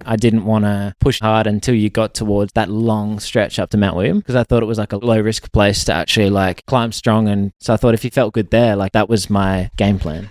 I didn't want to push hard until you got towards that long stretch up to Mount William, because I thought it was like a low risk place to actually like climb strong. And so I thought if you felt good there, like that was my game plan.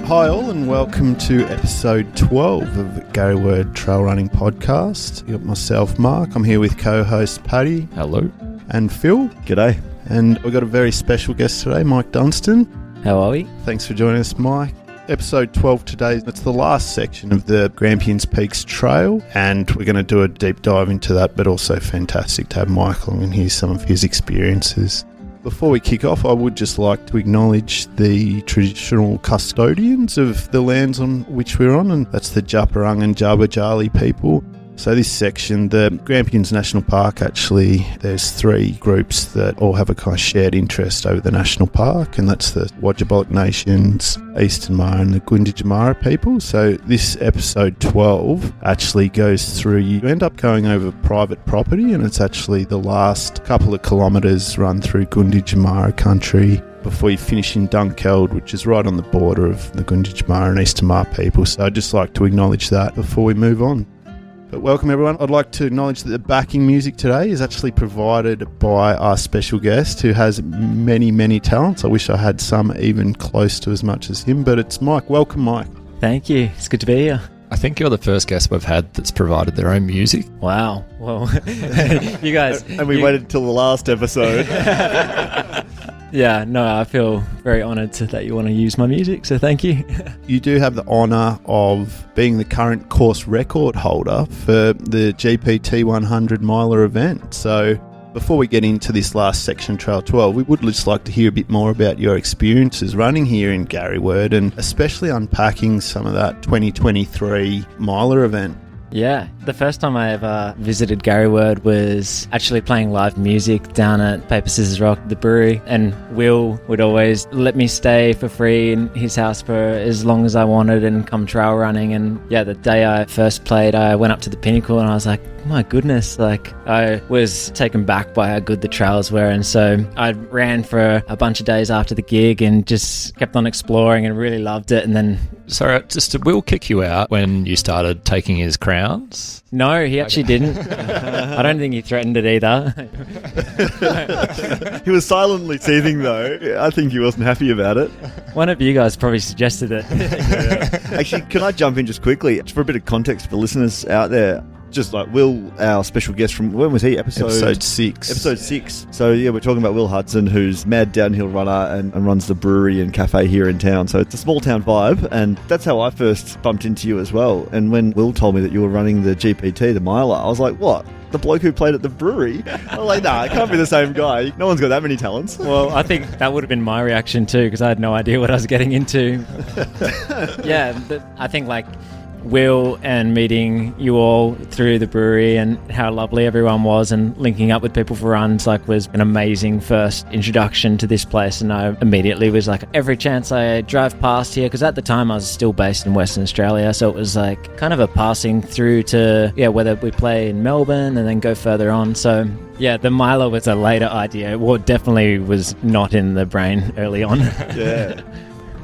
Hi all and welcome to episode 12 of Gary Word Trail Running Podcast. You got myself, Mark. I'm here with co-host Paddy. Hello. And Phil. G'day. And we've got a very special guest today, Mike Dunstan. How are we? Thanks for joining us, Mike. Episode 12 today, it's the last section of the Grampians Peaks Trail, and we're going to do a deep dive into that, but also fantastic to have Michael and hear some of his experiences. Before we kick off, I would just like to acknowledge the traditional custodians of the lands on which we're on, and that's the Djapurrung and Jabberjali people. So this section, the Grampians National Park, actually, there's three groups that all have a kind of shared interest over the national park, and that's the Wadjabaluk Nations, Eastern Mara and the Gunditjmara people. So this episode 12 actually goes through, you end up going over private property, and it's actually the last couple of kilometres run through Gunditjmara country before you finish in Dunkeld, which is right on the border of the Gunditjmara and Eastern Mara people. So I'd just like to acknowledge that before we move on. But welcome everyone. I'd like to acknowledge that the backing music today is actually provided by our special guest who has many, many talents. I wish I had some even close to as much as him, but it's Mike. Welcome, Mike. Thank you. It's good to be here. I think you're the first guest we've had that's provided their own music. Wow. Well, you guys... And we waited until the last episode. Yeah, no, I feel very honoured that you want to use my music, so thank you. You do have the honour of being the current course record holder for the GPT 100 miler event. So before we get into this last section, Trail 12, we would just like to hear a bit more about your experiences running here in Gary Word, and especially unpacking some of that 2023 miler event. Yeah, the first time I ever visited Gary Word was actually playing live music down at Paper Scissors Rock, the brewery, and Will would always let me stay for free in his house for as long as I wanted and come trail running. And yeah, the day I first played, I went up to the pinnacle and I was like, my goodness, like I was taken back by how good the trails were. And so I ran for a bunch of days after the gig and just kept on exploring and really loved it. And then... Sorry, just did Will kick you out when you started taking his crowns? No, he actually didn't. I don't think he threatened it either. He was silently seething though. I think he wasn't happy about it. One of you guys probably suggested it. Actually, can I jump in just quickly? For a bit of context for listeners out there, just like Will, our special guest from, when was he? Episode 6. Episode 6. So yeah, we're talking about Will Hudson, who's mad downhill runner and runs the brewery and cafe here in town. So it's a small town vibe, and that's how I first bumped into you as well. And when Will told me that you were running the GPT, the miler, I was like, what? The bloke who played at the brewery? I was like, nah, it can't be the same guy. No one's got that many talents. Well, I think that would have been my reaction too, because I had no idea what I was getting into. Yeah, I think like Will and meeting you all through the brewery and how lovely everyone was and linking up with people for runs like was an amazing first introduction to this place. And I immediately was like, every chance I drive past here, because at the time I was still based in Western Australia, so it was like kind of a passing through to whether we play in Melbourne and then go further on. So yeah, the miler was a later idea. Well, it definitely was not in the brain early on. Yeah.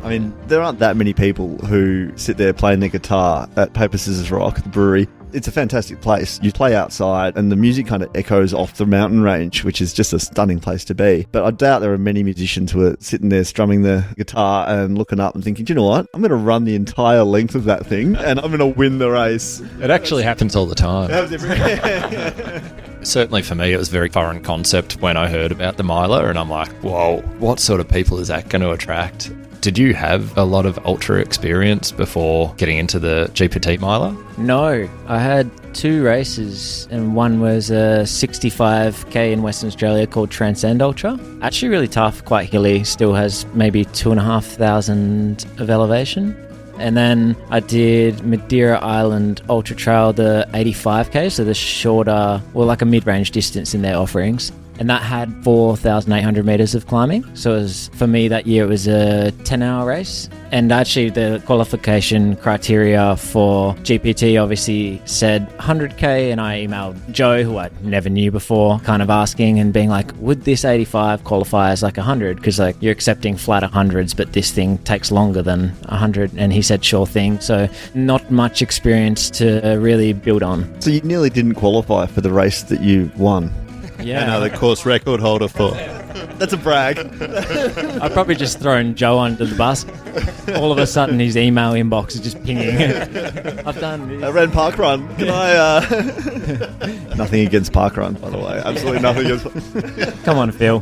I mean, there aren't that many people who sit there playing their guitar at Paper Scissors Rock, the brewery. It's a fantastic place. You play outside and the music kind of echoes off the mountain range, which is just a stunning place to be. But I doubt there are many musicians who are sitting there strumming the guitar and looking up and thinking, do you know what? I'm going to run the entire length of that thing and I'm going to win the race. It actually happens all the time. Certainly for me, it was a very foreign concept when I heard about the miler, and I'm like, whoa, what sort of people is that going to attract? Did you have a lot of ultra experience before getting into the GPT miler? No, I had 2 races, and one was a 65k in Western Australia called Transcend Ultra. Actually really tough, quite hilly, still has maybe 2,500 of elevation. And then I did Madeira Island Ultra Trail, the 85k, so the shorter, well, like a mid-range distance in their offerings. And that had 4,800 meters of climbing. So it was, for me that year, it was a 10-hour race. And actually the qualification criteria for GPT obviously said 100k, and I emailed Joe, who I never knew before, kind of asking and being like, would this 85 qualify as like 100? Because like you're accepting flat 100s, but this thing takes longer than 100. And he said sure thing. So not much experience to really build on. So you nearly didn't qualify for the race that you won. Yeah. Another course record holder for. That's a brag. I've probably just thrown Joe under the bus. All of a sudden, his email inbox is just pinging. I've done this. I ran parkrun. Can I? Nothing against parkrun, by the way. Absolutely nothing against. Come on, Phil.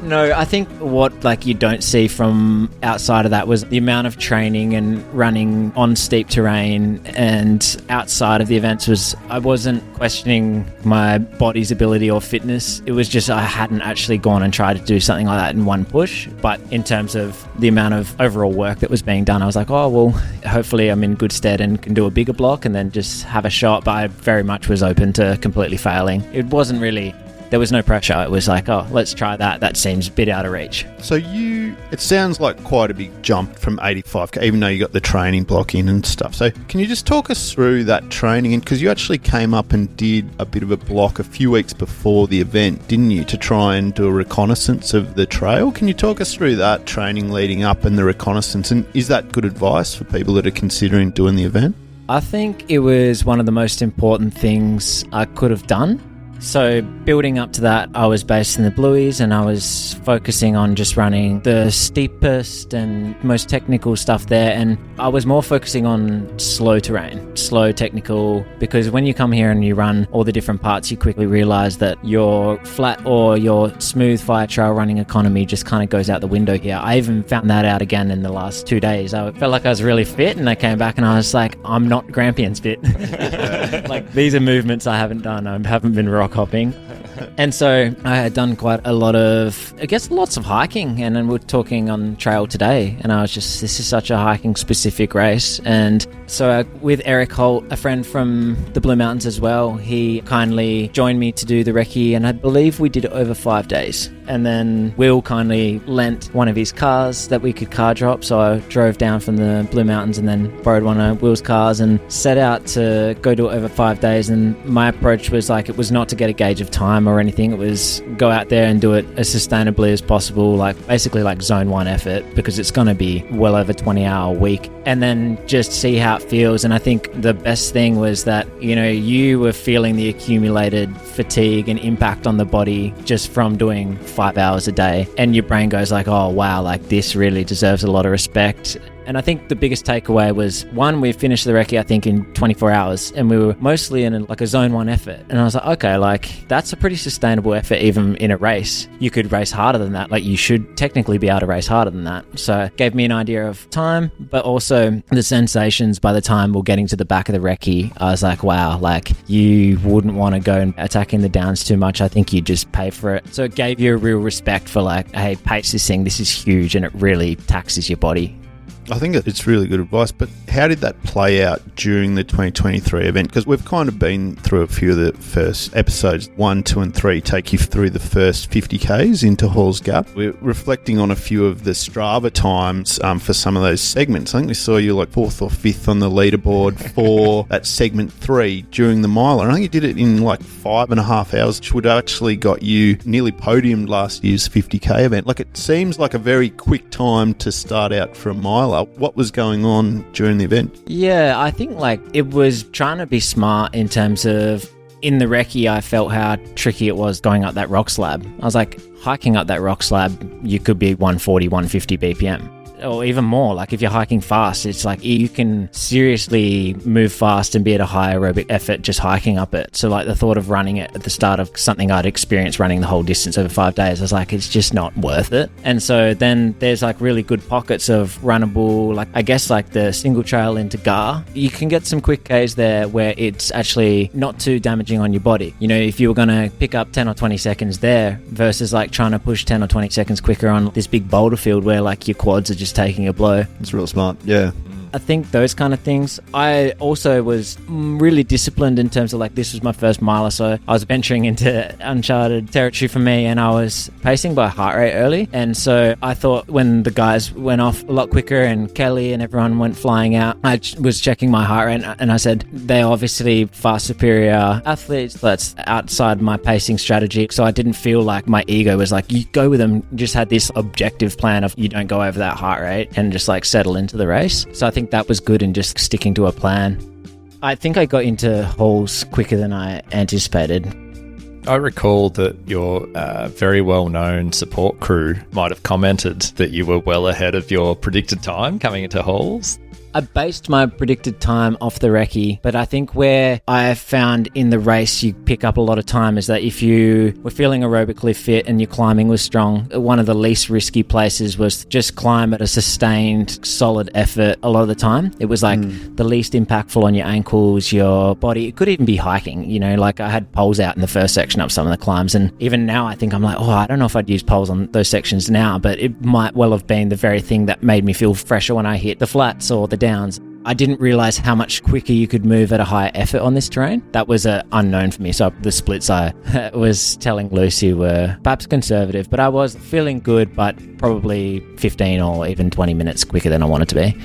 No, I think what like you don't see from outside of that was the amount of training and running on steep terrain and outside of the events was I wasn't questioning my body's ability or fitness. It was just I hadn't actually gone and tried to do something like that in one push. But in terms of the amount of overall work that was being done, I was like, oh, well, hopefully I'm in good stead and can do a bigger block and then just have a shot. But I very much was open to completely failing. It wasn't really... There was no pressure. It was like, oh, let's try that. That seems a bit out of reach. So it sounds like quite a big jump from 85k, even though you got the training block in and stuff. So can you just talk us through that training? And because you actually came up and did a bit of a block a few weeks before the event, didn't you, to try and do a reconnaissance of the trail? Can you talk us through that training leading up and the reconnaissance? And is that good advice for people that are considering doing the event? I think it was one of the most important things I could have done. So building up to that, I was based in the Blueies and I was focusing on just running the steepest and most technical stuff there. And I was more focusing on slow terrain, slow technical, because when you come here and you run all the different parts, you quickly realize that your flat or your smooth fire trail running economy just kind of goes out the window here. I even found that out again in the last 2 days. I felt like I was really fit and I came back and I was like, I'm not Grampians fit. Like these are movements I haven't done. I haven't been rock hopping. And so I had done quite a lot of, I guess, lots of hiking, and then we're talking on trail today, and I was just, this is such a hiking specific race. And so with Eric Holt, a friend from the Blue Mountains as well, he kindly joined me to do the recce, and I believe we did it over 5 days. And then Will kindly lent one of his cars that we could car drop, so I drove down from the Blue Mountains and then borrowed one of Will's cars and set out to go do it over 5 days. And my approach was like, it was not to get a gauge of time or anything, it was go out there and do it as sustainably as possible, like basically like zone 1 effort, because it's going to be well over 20-hour week, and then just see how it feels. And I think the best thing was that, you know, you were feeling the accumulated fatigue and impact on the body just from doing 5 hours a day, and your brain goes like, oh wow, like this really deserves a lot of respect. And I think the biggest takeaway was, one, we finished the recce, I think, in 24 hours, and we were mostly in a zone 1 effort. And I was like, okay, like that's a pretty sustainable effort even in a race. You could race harder than that. Like you should technically be able to race harder than that. So it gave me an idea of time, but also the sensations by the time we're getting to the back of the recce. I was like, wow, like you wouldn't want to go and attacking the downs too much. I think you just pay for it. So it gave you a real respect for like, hey, pace this thing. This is huge, and it really taxes your body. I think it's really good advice, but how did that play out during the 2023 event? Because we've kind of been through a few of the first episodes, 1, 2 and 3, take you through the first 50Ks into Hall's Gap. We're reflecting on a few of the Strava times for some of those segments. I think we saw you like 4th or 5th on the leaderboard for that segment 3 during the mile. And I think you did it in like 5.5 hours, which would actually got you nearly podiumed last year's 50K event. Like it seems like a very quick time to start out for a miler. What was going on during the event? Yeah, I think like it was trying to be smart in terms of, in the recce, I felt how tricky it was going up that rock slab. I was like, hiking up that rock slab, you could be 140, 150 BPM. Or even more, like if you're hiking fast, it's like you can seriously move fast and be at a high aerobic effort just hiking up it. So like the thought of running it at the start of something I'd experienced running the whole distance over 5 days, I was like, it's just not worth it. And so then there's like really good pockets of runnable, like I guess like the single trail into Gar. You can get some quick Ks there where it's actually not too damaging on your body. You know, if you were going to pick up 10 or 20 seconds there versus like trying to push 10 or 20 seconds quicker on this big boulder field where like your quads are just just taking a blow. It's real smart. Yeah. I think those kind of things. I also was really disciplined in terms of like, this was my first miler, so I was venturing into uncharted territory for me, and I was pacing by heart rate early. And so I thought when the guys went off a lot quicker and Kelly and everyone went flying out, I was checking my heart rate, and I said, they're obviously far superior athletes. That's outside my pacing strategy. So I didn't feel like my ego was like, you go with them. Just had this objective plan of you don't go over that heart rate and just like settle into the race. So I think that was good in just sticking to a plan. I think I got into holes quicker than I anticipated. I recall that your very well-known support crew might have commented that you were well ahead of your predicted time coming into holes. I based my predicted time off the recce, but I think where I found in the race you pick up a lot of time is that if you were feeling aerobically fit and your climbing was strong, one of the least risky places was just climb at a sustained, solid effort a lot of the time. It was like the least impactful on your ankles, your body. It could even be hiking, you know, like I had poles out in the first section up some of the climbs, and even now I think I'm like, I don't know if I'd use poles on those sections now, but it might well have been the very thing that made me feel fresher when I hit the flats or the downs. I didn't realize how much quicker you could move at a higher effort on this terrain. That was unknown for me. So the splits I was telling Lucy were perhaps conservative, but I was feeling good, but probably 15 or even 20 minutes quicker than I wanted to be.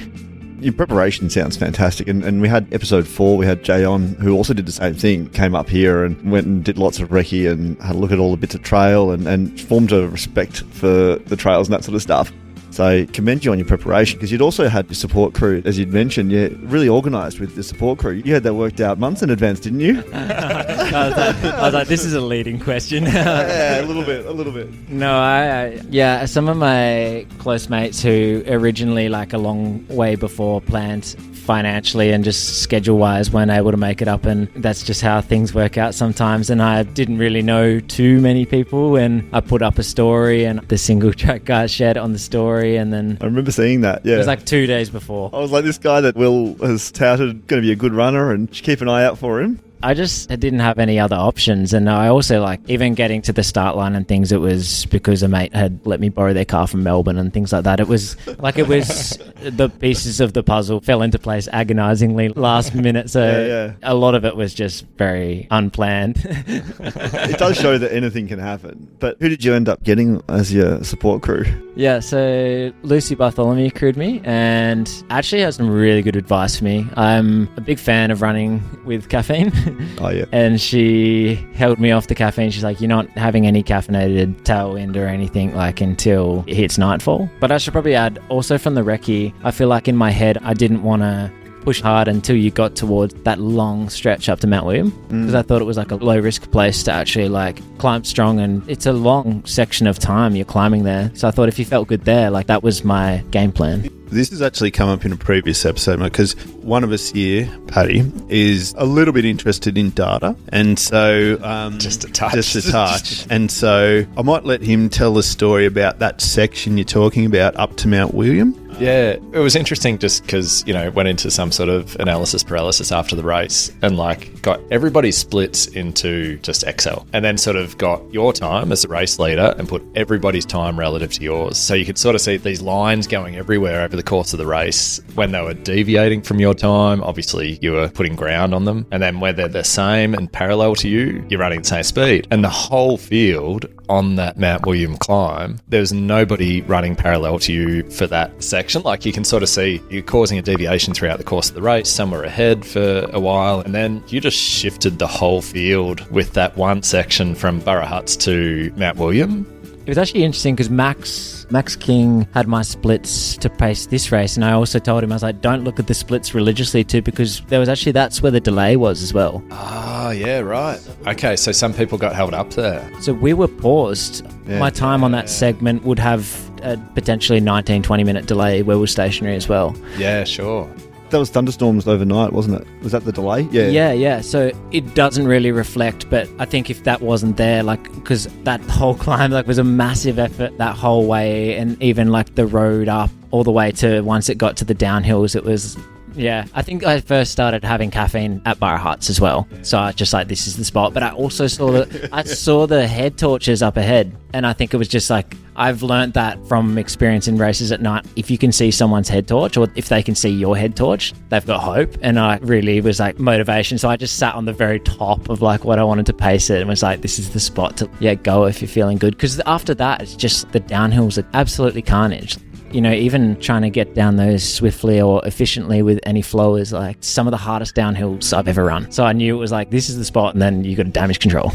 Your preparation sounds fantastic, and we had episode 4, we had Jay on, who also did the same thing, came up here and went and did lots of recce and had a look at all the bits of trail and formed a respect for the trails and that sort of stuff. So I commend you on your preparation, because you'd also had your support crew, as you'd mentioned, you're really organised with the support crew. You had that worked out months in advance, didn't you? I was like, this is a leading question. Yeah, a little bit. No, some of my close mates who originally, like a long way before, planned financially and just schedule-wise weren't able to make it up, and that's just how things work out sometimes. And I didn't really know too many people, and I put up a story, and the single track guy shared it on the story, and then I remember seeing that. Yeah, it was like 2 days before. I was like, this guy that Will has touted going to be a good runner, and should keep an eye out for him. I just didn't have any other options. And I also, like, even getting to the start line and things, it was because a mate had let me borrow their car from Melbourne and things like that. It was the pieces of the puzzle fell into place agonizingly last minute. So a lot of it was just very unplanned. It does show that anything can happen. But who did you end up getting as your support crew? Yeah, so Lucy Bartholomew crewed me and actually has some really good advice for me. I'm a big fan of running with caffeine. Oh, yeah. And she held me off the caffeine. She's like, you're not having any caffeinated tailwind or anything like until it hits nightfall. But I should probably add, also from the recce, I feel like in my head, I didn't want to push hard until you got towards that long stretch up to Mount William, because I thought it was like a low risk place to actually like climb strong, and it's a long section of time you're climbing there. So I thought if you felt good there, like that was my game plan. This has actually come up in a previous episode, because one of us here, Paddy, is a little bit interested in data, and so just a touch. And so I might let him tell the story about that section you're talking about up to Mount William. Yeah, it was interesting just because, went into some sort of analysis paralysis after the race and got everybody's splits into just Excel, and then sort of got your time as a race leader and put everybody's time relative to yours. So you could sort of see these lines going everywhere over the course of the race. When they were deviating from your time, obviously you were putting ground on them. And then when they're the same and parallel to you, you're running the same speed. And the whole field on that Mount William climb, there's nobody running parallel to you for that section. Like you can sort of see you're causing a deviation throughout the course of the race. Some were ahead for a while, and then you just shifted the whole field with that one section from Burra Huts to Mount William. It was actually interesting because Max King had my splits to pace this race, and I also told him, I was like, don't look at the splits religiously too, because that's where the delay was as well. Oh, yeah, right. Okay, so some people got held up there. So we were paused. Yeah. My time on that segment would have a potentially 19-20 minute delay where we're stationary as well. Yeah, sure. That was thunderstorms overnight, wasn't it? Was that the delay? Yeah. So it doesn't really reflect, but I think if that wasn't there, because that whole climb was a massive effort that whole way, and even the road up all the way to once it got to the downhills, it was... Yeah, I think I first started having caffeine at Burra Huts as well. So I just this is the spot. But I also saw the head torches up ahead, and I think it was just I've learnt that from experience in races at night. If you can see someone's head torch, or if they can see your head torch, they've got hope. And I really was like motivation. So I just sat on the very top of like what I wanted to pace it and was like, this is the spot to go if you're feeling good. Because after that, it's just the downhills are absolutely carnage. You know, even trying to get down those swiftly or efficiently with any flow is like some of the hardest downhills I've ever run. So I knew it was like, this is the spot, and then you got to damage control.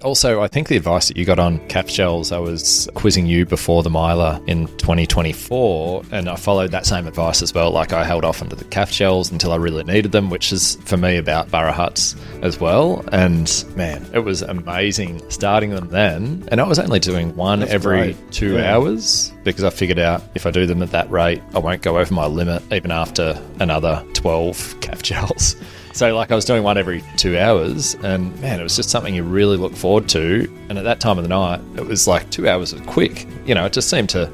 Also, I think the advice that you got on calf gels, I was quizzing you before the miler in 2024, and I followed that same advice as well. Like, I held off onto the calf gels until I really needed them, which is, for me, about Burra Huts as well. And, man, it was amazing starting them then. And I was only doing one every 2 hours, because I figured out if I do them at that rate, I won't go over my limit even after another 12 calf gels. So, like, I was doing one every 2 hours, and, man, it was just something you really look forward to. And at that time of the night, it was like 2 hours was quick. You know, it just seemed to,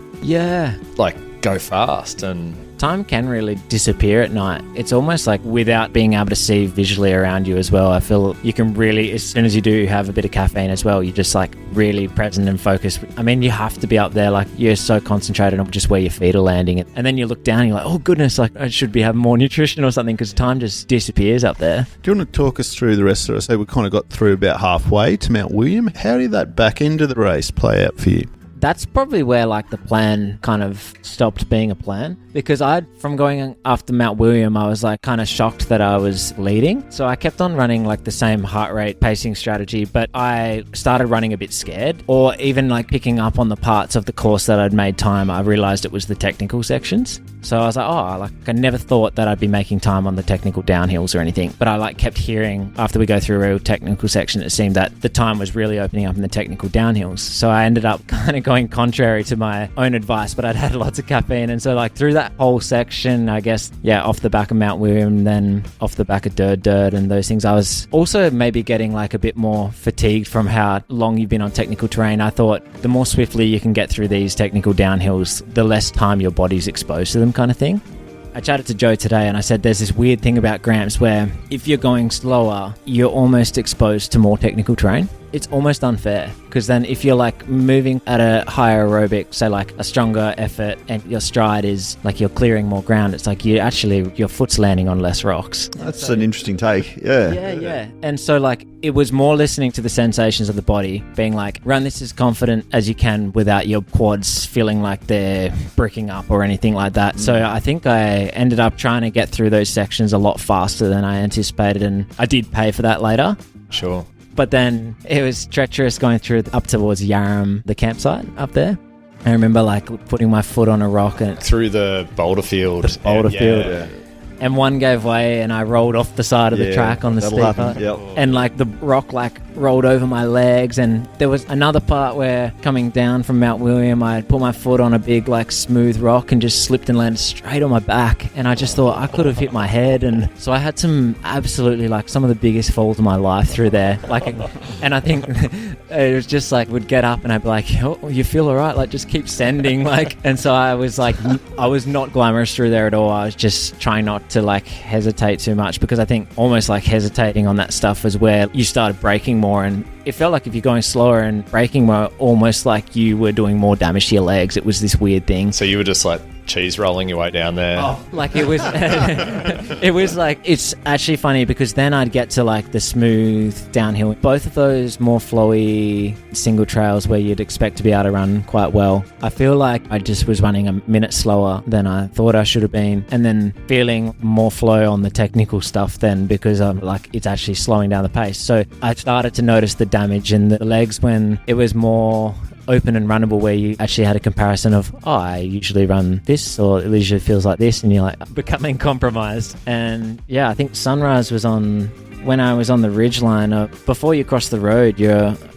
like, go fast. And time can really disappear at night. It's almost like without being able to see visually around you as well. I feel you can really, as soon as you do have a bit of caffeine as well, you're just like really present and focused. I mean, you have to be up there, like you're so concentrated on just where your feet are landing. And then you look down and you're like, oh goodness, like I should be having more nutrition or something, because time just disappears up there. Do you want to talk us through the rest of it? So we kind of got through about halfway to Mount William. How did that back end of the race play out for you? That's probably where like the plan kind of stopped being a plan, because from going after Mount William, I was like kind of shocked that I was leading. So I kept on running like the same heart rate pacing strategy, but I started running a bit scared, or even like picking up on the parts of the course that I'd made time. I realized it was the technical sections. So I was like, I never thought that I'd be making time on the technical downhills or anything. But I like kept hearing after we go through a real technical section, it seemed that the time was really opening up in the technical downhills. So I ended up kind of going contrary to my own advice, but I'd had lots of caffeine. And so like through that whole section, I guess, off the back of Mount William, then off the back of Dirt and those things, I was also maybe getting like a bit more fatigued from how long you've been on technical terrain. I thought the more swiftly you can get through these technical downhills, the less time your body's exposed to them, kind of thing. I chatted to Joe today and I said there's this weird thing about Gramps where if you're going slower, you're almost exposed to more technical terrain. It's almost unfair, because then if you're like moving at a higher aerobic, say like a stronger effort, and your stride is like you're clearing more ground, it's like your foot's landing on less rocks. That's an interesting take. Yeah. And so like it was more listening to the sensations of the body, being like, run this as confident as you can without your quads feeling like they're bricking up or anything like that. So I think I ended up trying to get through those sections a lot faster than I anticipated, and I did pay for that later. Sure. But then it was treacherous going through up towards Yarram, the campsite up there. I remember like putting my foot on a rock and through the boulder field. Yeah. And one gave way and I rolled off the side of the track on the steep part. Yep. And like the rock like rolled over my legs, and there was another part where coming down from Mount William, I put my foot on a big like smooth rock and just slipped and landed straight on my back, and I just thought I could have hit my head. And so I had some absolutely like some of the biggest falls of my life through there, like, and I think it was just like would get up and I'd be like, oh, you feel all right, like just keep sending, like. And so I was like, I was not glamorous through there at all. I was just trying not to like hesitate too much, because I think almost like hesitating on that stuff was where you started braking more, and it felt like if you're going slower and braking more, almost like you were doing more damage to your legs. It was this weird thing. So you were just like cheese rolling your way down there. Oh, like it was it was like, it's actually funny because then I'd get to like the smooth downhill, both of those more flowy single trails where you'd expect to be able to run quite well. I feel like I just was running a minute slower than I thought I should have been, and then feeling more flow on the technical stuff then, because I'm like, it's actually slowing down the pace. So I started to notice the damage in the legs when it was more open and runnable, where you actually had a comparison of, I usually run this, or it usually feels like this, and you're like becoming compromised. And I think Sunrise was on when I was on the ridgeline. Before you cross the road,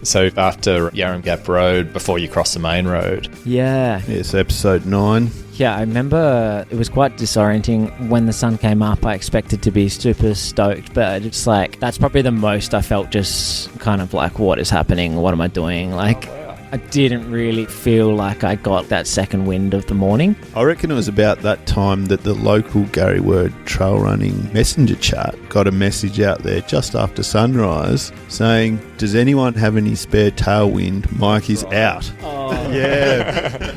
so after Yarram Gap Road, before you cross the main road. Yes, episode 9. I remember it was quite disorienting when the sun came up. I expected to be super stoked, but it's like, that's probably the most I felt, just kind of like, what is happening? What am I doing? Like, I didn't really feel like I got that second wind of the morning. I reckon it was about that time that the local Gary Word trail running messenger chat got a message out there just after sunrise saying, does anyone have any spare tailwind? Mike is out. Oh. Yeah.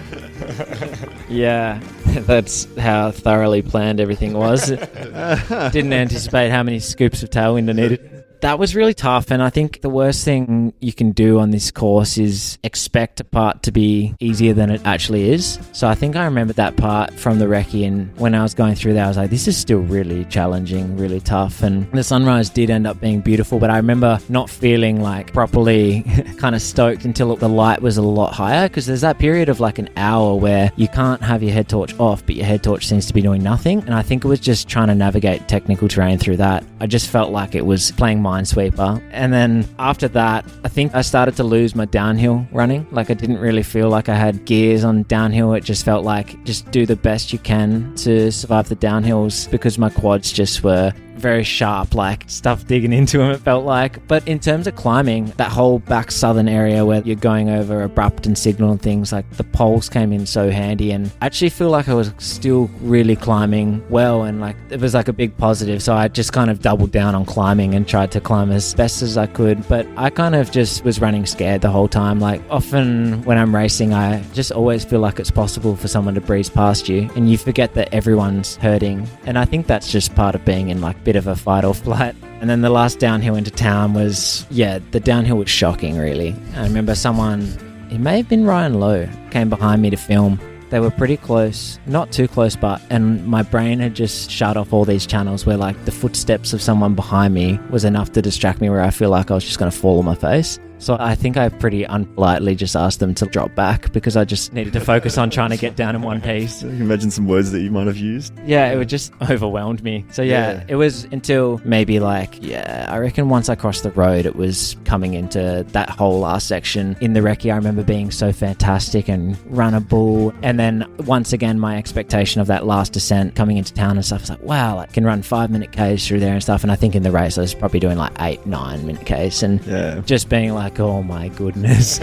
Yeah, that's how thoroughly planned everything was. Didn't anticipate how many scoops of tailwind I needed. That was really tough, and I think the worst thing you can do on this course is expect a part to be easier than it actually is. So I think I remember that part from the recce, and when I was going through that, I was like, this is still really challenging, really tough. And the sunrise did end up being beautiful, but I remember not feeling like properly kind of stoked until the light was a lot higher, because there's that period of like an hour where you can't have your head torch off, but your head torch seems to be doing nothing. And I think it was just trying to navigate technical terrain through that. I just felt like it was playing Minesweeper. And then after that, I think I started to lose my downhill running. Like I didn't really feel like I had gears on downhill. It just felt like just do the best you can to survive the downhills, because my quads just were very sharp, like stuff digging into them, it felt like. But in terms of climbing, that whole back southern area where you're going over abrupt and signal and things, like the poles came in so handy, and I actually feel like I was still really climbing well, and like it was like a big positive. So I just kind of doubled down on climbing and tried to climb as best as I could, but I kind of just was running scared the whole time. Like often when I'm racing, I just always feel like it's possible for someone to breeze past you, and you forget that everyone's hurting. And I think that's just part of being in like bit of a fight or flight. And then the last downhill into town was, the downhill was shocking, really. I remember someone, it may have been Ryan Lowe, came behind me to film. They were pretty close, not too close, and my brain had just shut off all these channels where like the footsteps of someone behind me was enough to distract me, where I feel like I was just going to fall on my face. So I think I pretty unpolitely just asked them to drop back, because I just needed to focus on trying to get down in one piece. Can you imagine some words that you might have used? Yeah, it would just overwhelmed me. So it was until maybe I reckon once I crossed the road, it was coming into that whole last section in the recce. I remember being so fantastic and runnable. And then once again, my expectation of that last descent coming into town and stuff was like, wow, I can run 5-minute Ks through there and stuff. And I think in the race, I was probably doing like 8-9 minute Ks, and just being like, oh my goodness.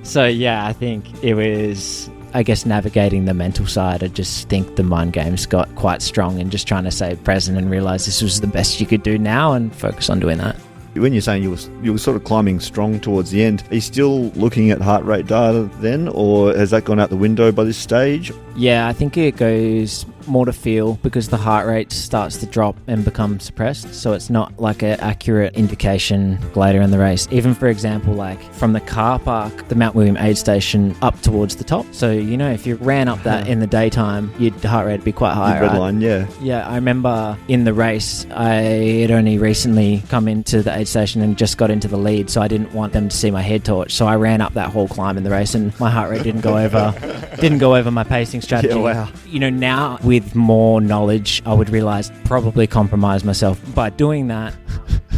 So I think it was, I guess, navigating the mental side. I just think the mind games got quite strong, and just trying to stay present and realize this was the best you could do now and focus on doing that. When you're saying you were sort of climbing strong towards the end, are you still looking at heart rate data then, or has that gone out the window by this stage? Yeah, I think it goes more to feel, because the heart rate starts to drop and become suppressed, so it's not like an accurate indication later in the race. Even for example, like from the car park, the Mount William aid station up towards the top, so if you ran up that in the daytime, your heart rate would be quite high. Red line, yeah. I remember in the race, I had only recently come into the aid station and just got into the lead, so I didn't want them to see my head torch, so I ran up that whole climb in the race, and my heart rate didn't go over my pacing strategy. Wow. Now with more knowledge, I would realize probably compromise myself by doing that,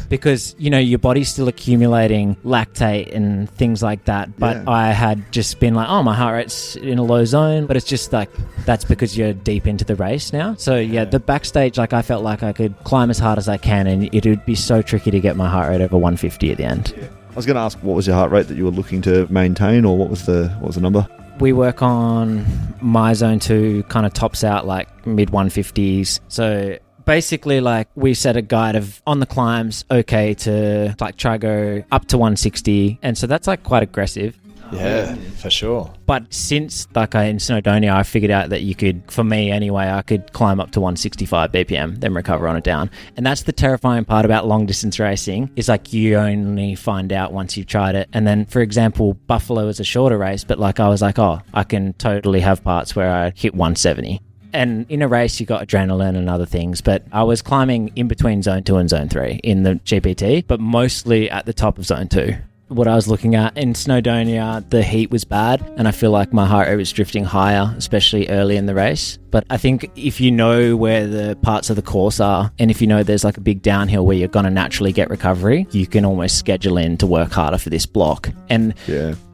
because your body's still accumulating lactate and things like that. But I had just been like, oh, my heart rate's in a low zone, but it's just like that's because you're deep into the race now. So the backstage, like I felt like I could climb as hard as I can, and it would be so tricky to get my heart rate over 150 at the end. I was going to ask, what was your heart rate that you were looking to maintain, or what was the number? We work on my zone 2, kind of tops out like mid 150s. So basically, like we set a guide of on the climbs, okay, to like try go up to 160. And so that's like quite aggressive. Yeah, for sure. But since like in Snowdonia, I figured out that you could, for me anyway, I could climb up to 165 BPM, then recover on it down. And that's the terrifying part about long distance racing, is like you only find out once you've tried it. And then, for example, Buffalo is a shorter race, but like I was like, oh, I can totally have parts where I hit 170. And in a race, you got adrenaline and other things, but I was climbing in between zone 2 and zone 3 in the GPT, but mostly at the top of zone 2. What I was looking at in Snowdonia, the heat was bad, and I feel like my heart rate was drifting higher, especially early in the race. But I think if you know where the parts of the course are, and if you know there's like a big downhill where you're going to naturally get recovery, you can almost schedule in to work harder for this block. And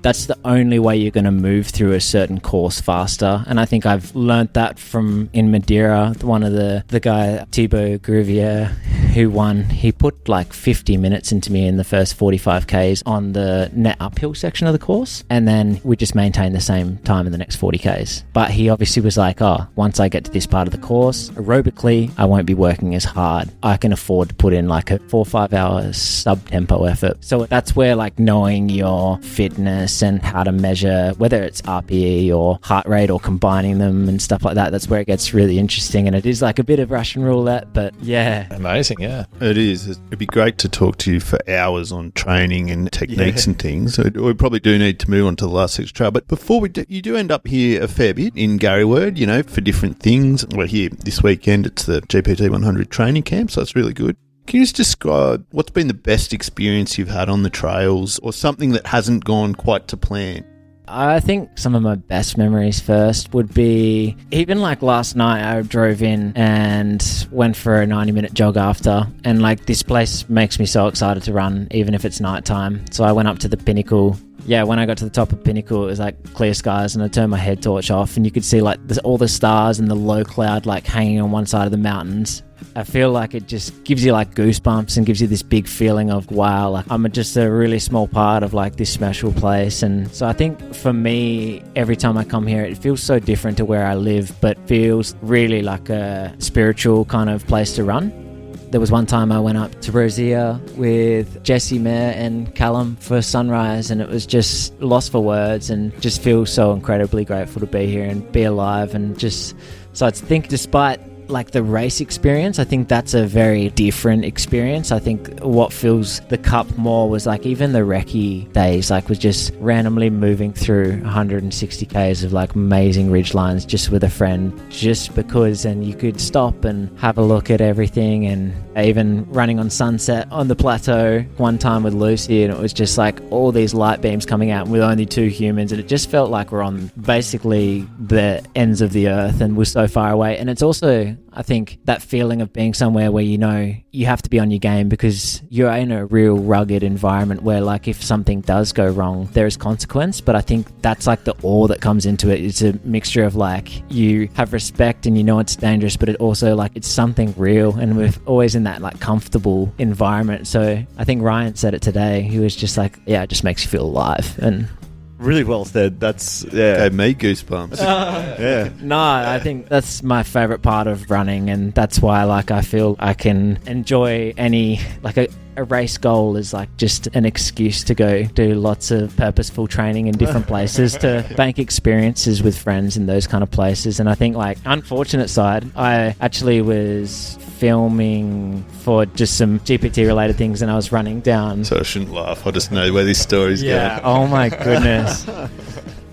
that's the only way you're going to move through a certain course faster. And I think I've learnt that from in Madeira. One of the guy, Thibaut Groovier, who won. He put like 50 minutes into me in the first 45 Ks on the net uphill section of the course, and then we just maintained the same time in the next 40 Ks. But he obviously was like, once I get to this part of the course, aerobically, I won't be working as hard. I can afford to put in like a 4 or 5 hours sub-tempo effort. So that's where like knowing your fitness and how to measure, whether it's RPE or heart rate or combining them and stuff like that, that's where it gets really interesting. And it is like a bit of Russian roulette, but yeah. Amazing, yeah. It is. It'd be great to talk to you for hours on training and techniques and things. So we probably do need to move on to the last section trail. But before we do, you do end up here a fair bit in Garryword, for different things. We're here this weekend. It's the GPT 100 training camp, so it's really good. Can you just describe what's been the best experience you've had on the trails, or something that hasn't gone quite to plan? I think some of my best memories first would be, even like last night I drove in and went for a 90-minute jog after, and like this place makes me so excited to run even if it's nighttime. So I went up to the pinnacle. Yeah, when I got to the top of Pinnacle, it was like clear skies, and I turned my head torch off and you could see like all the stars and the low cloud like hanging on one side of the mountains. I feel like it just gives you like goosebumps and gives you this big feeling of, wow, like I'm just a really small part of like this special place. And so I think for me, every time I come here, it feels so different to where I live, but feels really like a spiritual kind of place to run. There was one time I went up to Rosier with Jesse Mayer and Callum for sunrise, and it was just lost for words, and just feel so incredibly grateful to be here and be alive. And just, so I think despite like the race experience, I think that's a very different experience. I think what fills the cup more was like even the recce days, like was just randomly moving through 160 Ks of like amazing ridge lines just with a friend, just because, and you could stop and have a look at everything. And even running on sunset on the plateau one time with Lucy, and it was just like all these light beams coming out with only 2 humans, and it just felt like we're on basically the ends of the earth and we're so far away. And it's also, I think, that feeling of being somewhere where you have to be on your game because you're in a real rugged environment where like if something does go wrong, there is consequence. But I think that's like the awe that comes into it. It's a mixture of like you have respect and it's dangerous, but it also like it's something real, and we're always in that like comfortable environment. So I think Ryan said it today. He was just like, yeah, it just makes you feel alive. And really well said. That's, yeah. Gave me goosebumps. Yeah. No, I think that's my favourite part of running, and that's why like I feel I can enjoy any, like a race goal is like just an excuse to go do lots of purposeful training in different places to bank experiences with friends in those kind of places. And I think like unfortunate side, I actually was filming for just some GPT related things and I was running down. So I shouldn't laugh. I just know where this story's going. Oh my goodness.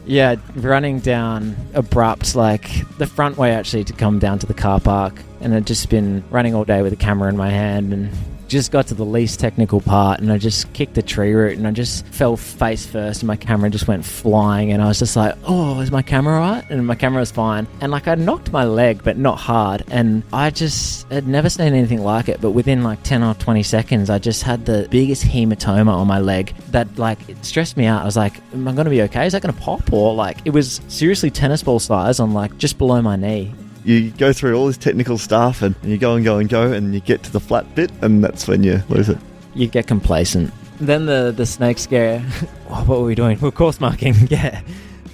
Yeah, running down abrupt, like the front way actually to come down to the car park, and I'd just been running all day with a camera in my hand and just got to the least technical part and I just kicked a tree root and I just fell face first and my camera just went flying, and I was just like, oh, is my camera right? And my camera was fine, and like I knocked my leg but not hard, and I just had never seen anything like it. But within like 10 or 20 seconds I just had the biggest hematoma on my leg that like it stressed me out. I was like, am I going to be okay? Is that going to pop? Or like it was seriously tennis ball size on like just below my knee. You go through all this technical stuff and you go and go and go, and you get to the flat bit, and that's when you lose it. You get complacent. Then the snake scare. Oh, what were we doing? We were course marking, yeah.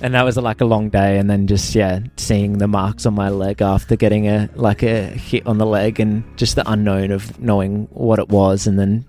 And that was like a long day, and then just, seeing the marks on my leg after getting a hit on the leg, and just the unknown of knowing what it was, and then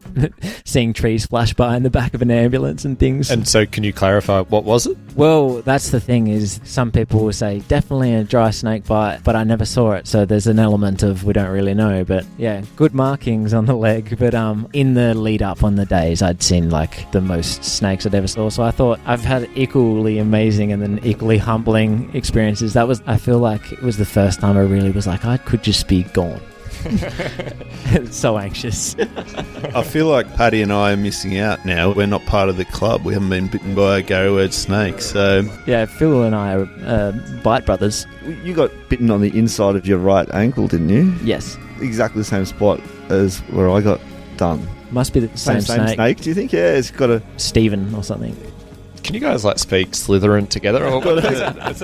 seeing trees flash by in the back of an ambulance and things. And so can you clarify, what was it? Well, that's the thing, is some people will say definitely a dry snake bite, but I never saw it, so there's an element of we don't really know. But yeah, good markings on the leg. But in the lead up on the days, I'd seen like the most snakes I'd ever saw, so I thought I've had equally amazing and then equally humbling experiences. I feel like it was the first time I really was like, I could just be gone. So anxious. I feel like Paddy and I are missing out now. We're not part of the club. We haven't been bitten by a Garryword snake. So yeah, Phil and I are bite brothers. You got bitten on the inside of your right ankle, didn't you? Yes. Exactly the same spot as where I got done. Must be the same snake. Snake, do you think? Yeah, it's got a... Stephen or something. Can you guys like speak Slytherin together? Or what is that?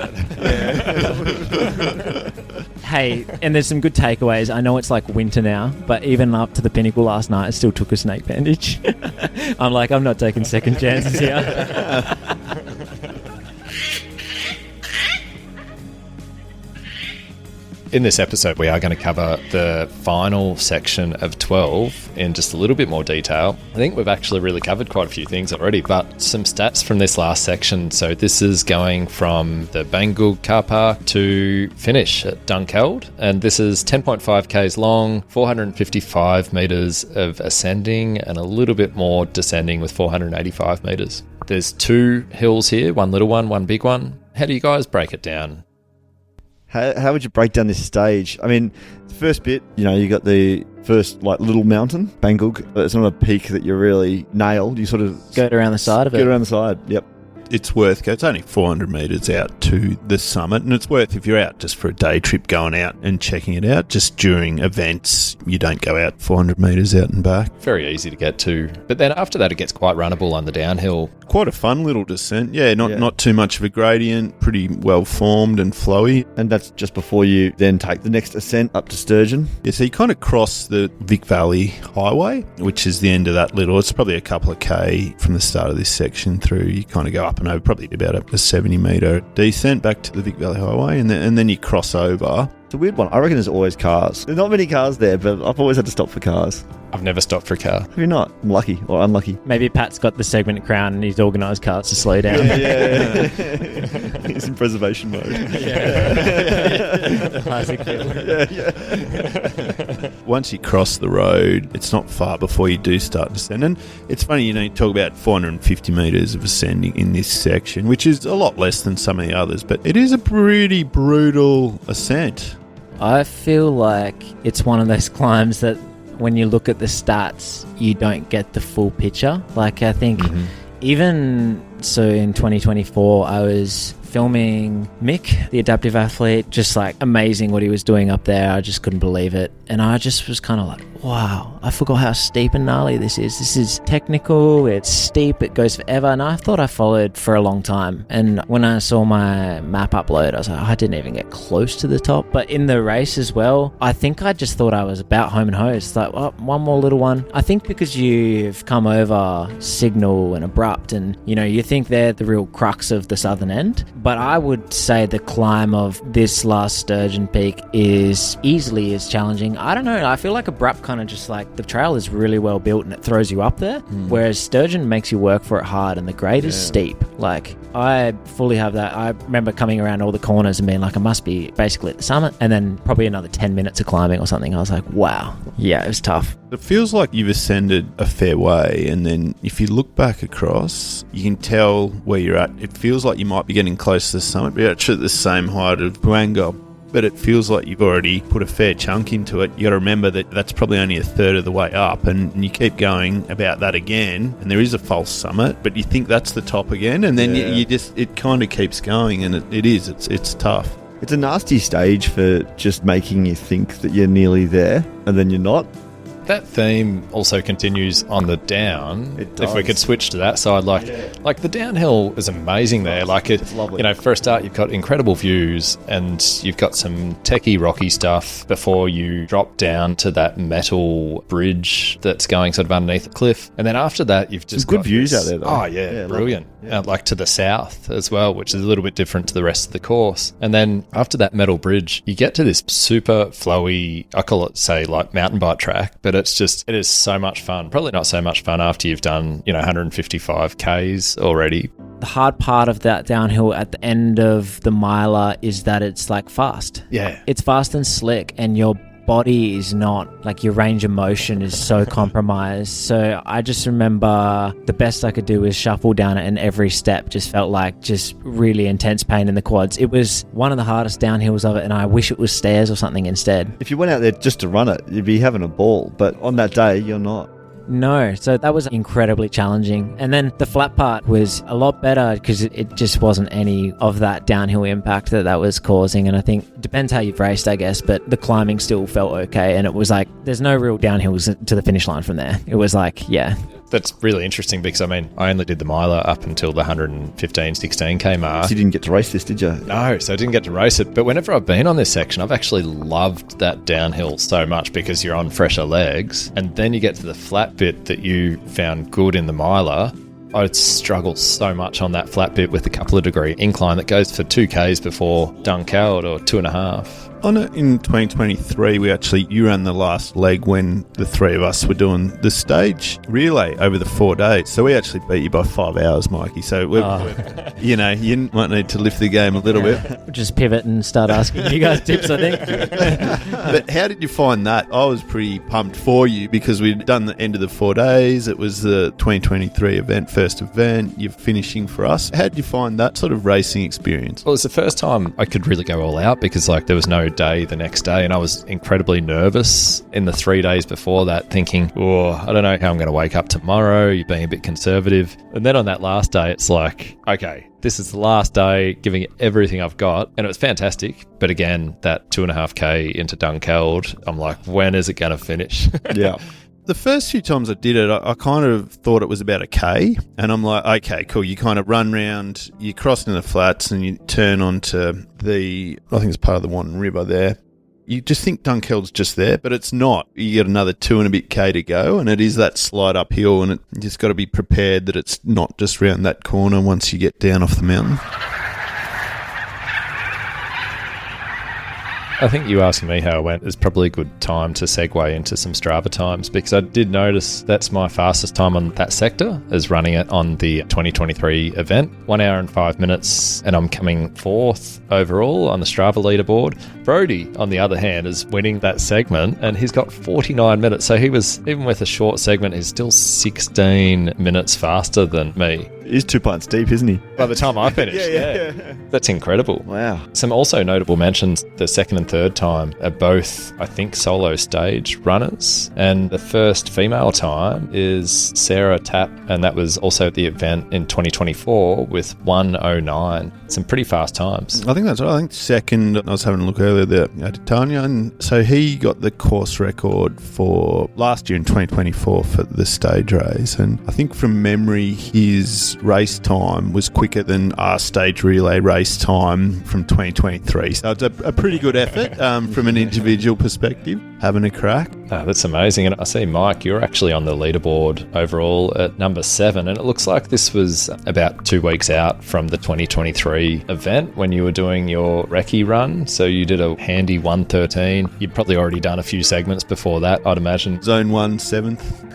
Hey, and there's some good takeaways. I know it's like winter now, but even up to the pinnacle last night, I still took a snake bandage. I'm like, I'm not taking second chances here. In this episode, we are going to cover the final section of 12 in just a little bit more detail. I think we've actually really covered quite a few things already, but some stats from this last section. So this is going from the Bangor car park to finish at Dunkeld, and this is 10.5 k's long, 455 metres of ascending, and a little bit more descending with 485 metres. There's 2 hills here, one little one big one. How do you guys break it down? How would you break down this stage? I mean, the first bit, you got the first like little mountain, Bangor. It's not a peak that you really nailed. You sort of Go around the side of it. Go around the side. Yep. It's worth it's only 400 metres out to the summit, and it's worth, if you're out just for a day trip, going out and checking it out. Just during events, you don't go out 400 metres out and back. Very easy to get to. But then after that, it gets quite runnable on the downhill. Quite a fun little descent. Yeah, not too much of a gradient, pretty well formed and flowy. And that's just before you then take the next ascent up to Sturgeon. Yeah, so you kind of cross the Vic Valley Highway, which is the end of that little, it's probably a couple of K from the start of this section through. You kind of go up and over, probably about a 70 metre descent back to the Vic Valley Highway, and then you cross over. It's a weird one. I reckon there's always cars. There's not many cars there, but I've always had to stop for cars. I've never stopped for a car. Have you not? I'm lucky or unlucky. Maybe Pat's got the segment crown and he's organised cars to slow down. Yeah. He's in preservation mode. Classic feeling. Yeah. Once you cross the road, it's not far before you do start descending. It's funny, you talk about 450 metres of ascending in this section, which is a lot less than some of the others, but it is a pretty brutal ascent. I feel like it's one of those climbs that when you look at the stats, you don't get the full picture. Like, I think even so in 2024, I was filming Mick, the adaptive athlete, just like amazing what he was doing up there. I just couldn't believe it. And I just was kind of like, wow, I forgot how steep and gnarly this is. This is technical, it's steep, it goes forever. And I thought I followed for a long time. And when I saw my map upload, I was like, I didn't even get close to the top. But in the race as well, I think I just thought I was about home and hosed. Like, oh, one more little one. I think because you've come over Signal and Abrupt and, you think they're the real crux of the southern end. But I would say the climb of this last Sturgeon Peak is easily as challenging. I don't know. I feel like Abrupt kind of just like the trail is really well built and it throws you up there, whereas Sturgeon makes you work for it hard and the grade is steep. Like, I fully have that. I remember coming around all the corners and being like, I must be basically at the summit, and then probably another 10 minutes of climbing or something. I was like, wow. Yeah, it was tough. It feels like you've ascended a fair way, and then if you look back across, you can tell where you're at. It feels like you might be getting close to the summit, but you're actually at the same height of Bangor. But it feels like you've already put a fair chunk into it. You got to remember that that's probably only a third of the way up, and you keep going about that again, and there is a false summit, but you think that's the top again, and then you just, it kind of keeps going, and it's tough. It's a nasty stage for just making you think that you're nearly there, and then you're not. That theme also continues on the down. It does. If we could switch to that side, like the downhill is amazing there. Like it's lovely. For a start, you've got incredible views and you've got some techie, rocky stuff before you drop down to that metal bridge that's going sort of underneath the cliff. And then after that, you've just some good views out there, though. Oh yeah, brilliant. Like to the south as well, which is a little bit different to the rest of the course. And then after that metal bridge, you get to this super flowy, I call it, say, like mountain bike track, but it is so much fun. Probably not so much fun after you've done, 155 Ks already. The hard part of that downhill at the end of the miler is that it's like fast. Yeah. It's fast and slick, and your body is not, like, your range of motion is so compromised. So I just remember the best I could do was shuffle down it, and every step just felt like just really intense pain in the quads. It was one of the hardest downhills of it, and I wish it was stairs or something instead. If you went out there just to run it, you'd be having a ball, but on that day, you're not. No, so that was incredibly challenging. And then the flat part was a lot better because it just wasn't any of that downhill impact that was causing. And I think it depends how you've raced, I guess, but the climbing still felt okay. And it was like, there's no real downhills to the finish line from there. It was like, yeah. That's really interesting because, I mean, I only did the miler up until the 115, 16K mark. So you didn't get to race this, did you? No, so I didn't get to race it. But whenever I've been on this section, I've actually loved that downhill so much because you're on fresher legs. And then you get to the flat bit that you found good in the miler. I'd struggle so much on that flat bit with a couple of degree incline that goes for 2Ks before Dunkeld or 2.5. On it in 2023, you ran the last leg when the three of us were doing the stage relay over the 4 days. So we actually beat you by 5 hours, Mikey. So you might need to lift the game a little bit. We'll just pivot and start asking you guys tips, I think. But how did you find that? I was pretty pumped for you because we'd done the end of the 4 days. It was the 2023 event, first event. You're finishing for us. How did you find that sort of racing experience? Well, it's the first time I could really go all out because there was no day the next day, and I was incredibly nervous in the 3 days before that, thinking, I don't know how I'm going to wake up tomorrow. You're being a bit conservative. And then on that last day, it's like, okay, this is the last day, giving it everything I've got. And it was fantastic. But again, that 2.5K into Dunkeld, I'm like, when is it going to finish? Yeah. The first few times I did it, I kind of thought it was about a K, and I'm like, okay, cool. You kind of run round, you cross into the flats, and you turn onto I think it's part of the Wanton River there. You just think Dunkeld's just there, but it's not. You get another 2 and a bit K to go, and it is that slide uphill, and you just got to be prepared that it's not just round that corner once you get down off the mountain. I think you asking me how it went is probably a good time to segue into some Strava times, because I did notice that's my fastest time on that sector is running it on the 2023 event. 1 hour and 5 minutes, and I'm coming 4th overall on the Strava leaderboard. Brody, on the other hand, is winning that segment, and he's got 49 minutes. So he was, even with a short segment, he's still 16 minutes faster than me. He's 2 pints deep, isn't he? By the time I finished. Yeah. That's incredible. Wow. Some also notable mentions, the second and third time are both, I think, solo stage runners. And the first female time is Sarah Tapp, and that was also at the event in 2024 with 1:09. Some pretty fast times. I think that's right. I think second, I was having a look earlier there, Tanya, and so he got the course record for last year in 2024 for the stage race. And I think from memory, his race time was quicker than our stage relay race time from 2023. So it's a pretty good effort from an individual perspective, having a crack. Oh, that's amazing. And I see, Mike, you're actually on the leaderboard overall at number 7. And it looks like this was about 2 weeks out from the 2023 event when you were doing your recce run. So you did a handy 1:13. You'd probably already done a few segments before that, I'd imagine. Zone 1, 7th.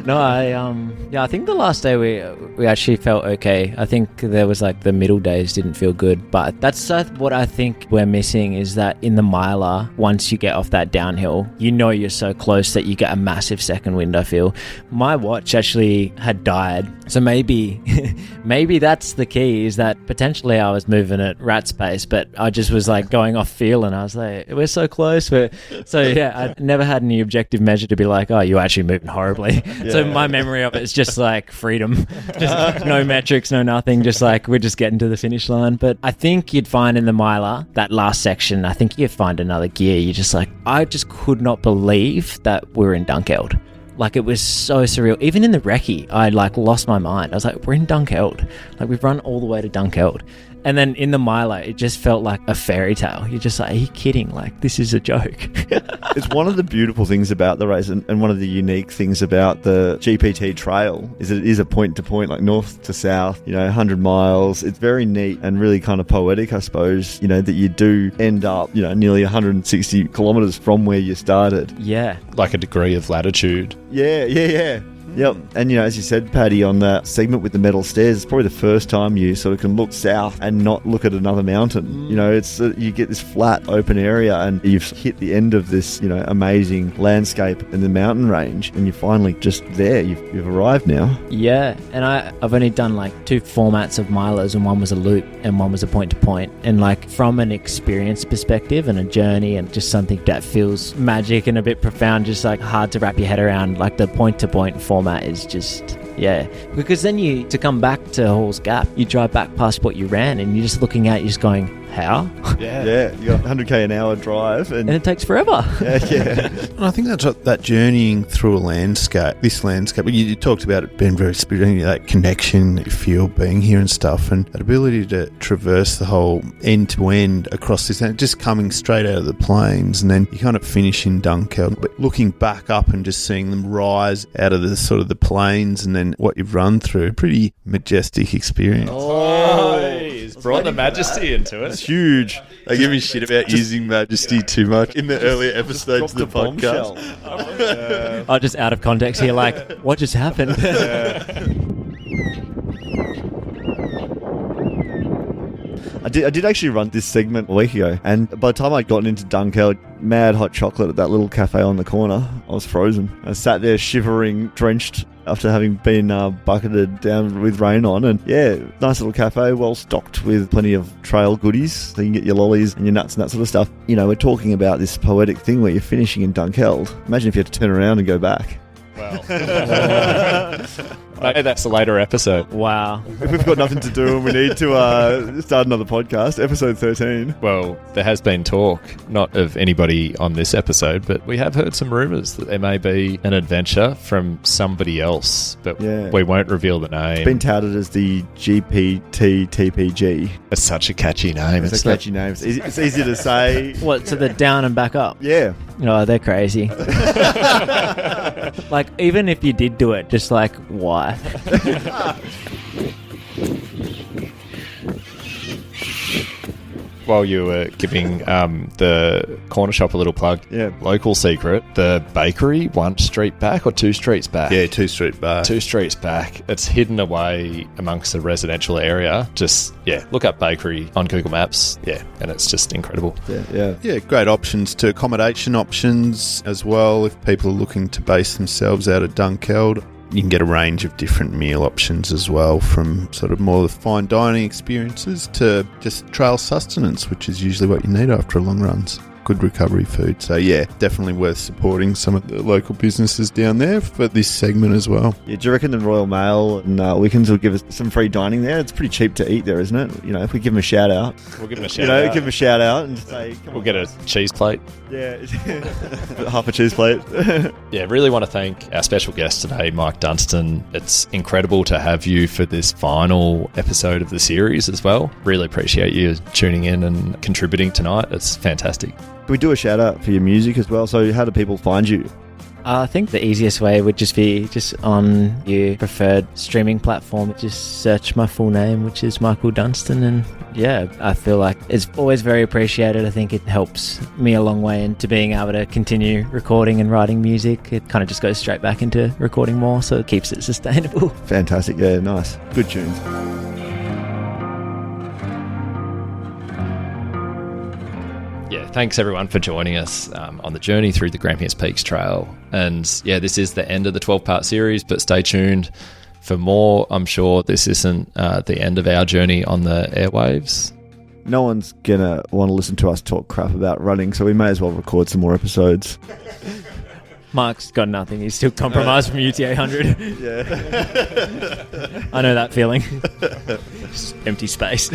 No, I think the last day we actually felt okay. I think there was like the middle days didn't feel good, but that's what I think we're missing is that in the miler, once you get off that downhill, you know you're so close that you get a massive second wind, I feel. My watch actually had died, so maybe that's the key, is that potentially I was moving at rat space, but I just was like going off feel, and I was like, we're so close. So yeah, I never had any objective measure to be like, oh, you're actually moving horribly. Yeah. So my memory of it is just like freedom, just no metrics, no nothing, just like we're just getting to the finish line. But I think you'd find in the miler, that last section, I think you'd find another gear. You're just like, I just could not believe that we were in Dunkeld. Like, it was so surreal. Even in the recce, I like lost my mind. I was like, we're in Dunkeld. Like, we've run all the way to Dunkeld. And then in the miler, it just felt like a fairy tale. You're just like, are you kidding? Like, this is a joke. It's one of the beautiful things about the race, and one of the unique things about the GPT trail is that it is a point-to-point, like north to south, 100 miles. It's very neat and really kind of poetic, I suppose, that you do end up, nearly 160 kilometres from where you started. Yeah. Like a degree of latitude. Yeah. Yep. And, as you said, Paddy, on that segment with the metal stairs, it's probably the first time you sort of can look south and not look at another mountain. It's you get this flat, open area, and you've hit the end of this, amazing landscape in the mountain range, and you're finally just there. You've arrived now. Yeah. And I've only done like 2 formats of milers, and one was a loop and one was a point-to-point. And like from an experience perspective and a journey and just something that feels magic and a bit profound, just like hard to wrap your head around, like the point-to-point format is just, yeah, because then to come back to Hall's Gap, you drive back past what you ran and you're just looking at, you're just going, how? Yeah, you got 100k an hour drive, And it takes forever. yeah. And I think that's that journeying through a landscape, this landscape, you talked about it being very spiritual, that connection that you feel being here and stuff, and that ability to traverse the whole end to end across this, and just coming straight out of the plains, and then you kind of finish in Dunkeld, but looking back up and just seeing them rise out of the sort of the plains and then what you've run through, pretty majestic experience. He's brought the majesty into it. It's huge. They give me shit about using majesty too much in the earlier episodes of the podcast. Oh, just out of context here, like, what just happened? I did actually run this segment a week ago, and by the time I'd gotten into Dunkeld, mad hot chocolate at that little cafe on the corner, I was frozen. I sat there shivering, drenched after having been bucketed down with rain on, and yeah, nice little cafe, well stocked with plenty of trail goodies, so you can get your lollies and your nuts and that sort of stuff. You know, we're talking about this poetic thing where you're finishing in Dunkeld. Imagine if you had to turn around and go back. Well, maybe that's a later episode. Wow. If we've got nothing to do and we need to start another podcast, episode 13. Well, there has been talk, not of anybody on this episode, but we have heard some rumours that there may be an adventure from somebody else, but we won't reveal the name. It's been touted as the GPT TPG. It's such a catchy name. It's a catchy name. It's easy to say. What, so the down and back up? Yeah. Oh, they're crazy. Like, even if you did do it, just like, why? While you were giving the corner shop a little plug, local secret, the bakery, 1 street back or 2 streets back? Yeah, 2 street back. 2 streets back. It's hidden away amongst the residential area. Just, look up bakery on Google Maps. Yeah, and it's just incredible. Yeah, great options to accommodation options as well if people are looking to base themselves out of Dunkeld. You can get a range of different meal options as well, from sort of more fine dining experiences to just trail sustenance, which is usually what you need after long runs. Good recovery food. So yeah, definitely worth supporting some of the local businesses down there for this segment as well. Yeah, do you reckon the Royal Mail and Wickens will give us some free dining there? It's pretty cheap to eat there, isn't it? You know, if we give them a shout out. We'll give them a shout out. Give them a shout out and say, we'll get a cheese plate. Yeah, half a cheese plate. Yeah, really want to thank our special guest today, Mike Dunstan. It's incredible to have you for this final episode of the series as well. Really appreciate you tuning in and contributing tonight. It's fantastic. Can we do a shout out for your music as well? So how do people find you? I think the easiest way would just be just on your preferred streaming platform. Just search my full name, which is Michael Dunstan. And yeah, I feel like it's always very appreciated. I think it helps me a long way into being able to continue recording and writing music. It kind of just goes straight back into recording more, so it keeps it sustainable. Fantastic. Yeah, nice. Good tunes. Yeah, thanks everyone for joining us on the journey through the Grampians Peaks Trail. And yeah, this is the end of the 12-part series, but stay tuned for more. I'm sure this isn't the end of our journey on the airwaves. No one's going to want to listen to us talk crap about running, so we may as well record some more episodes. Mark's got nothing. He's still compromised from UTA 100. Yeah. I know that feeling. Just empty space.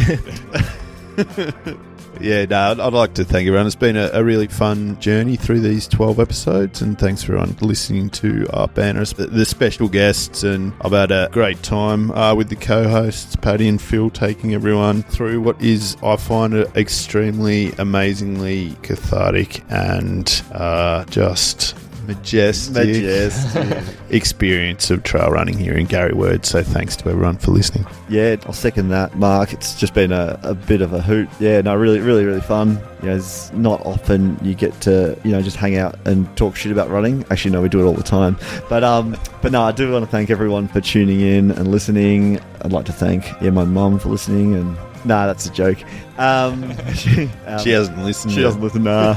Yeah, no, I'd like to thank everyone. It's been a really fun journey through these 12 episodes, and thanks for everyone listening to our banners, the special guests, and I've had a great time with the co-hosts, Paddy and Phil, taking everyone through what is, I find, an extremely, amazingly cathartic and just majestic experience of trail running here in Gary Word. So thanks to everyone for listening. Yeah, I'll second that, Mark. It's just been a bit of a hoot. Yeah, no, really, really, really fun. You know, it's not often you get to, just hang out and talk shit about running. Actually, no, we do it all the time. But no, I do want to thank everyone for tuning in and listening. I'd like to thank my mum for listening, and nah, that's a joke. She hasn't listened. She doesn't listen. Nah.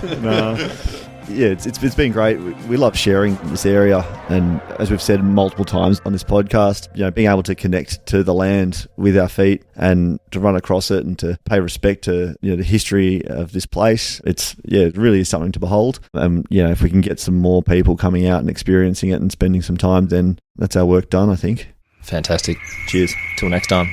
Yeah, it's been great. We love sharing this area, and as we've said multiple times on this podcast, being able to connect to the land with our feet and to run across it and to pay respect to the history of this place. It really is something to behold. If we can get some more people coming out and experiencing it and spending some time, then that's our work done, I think. Fantastic. Cheers. Till next time.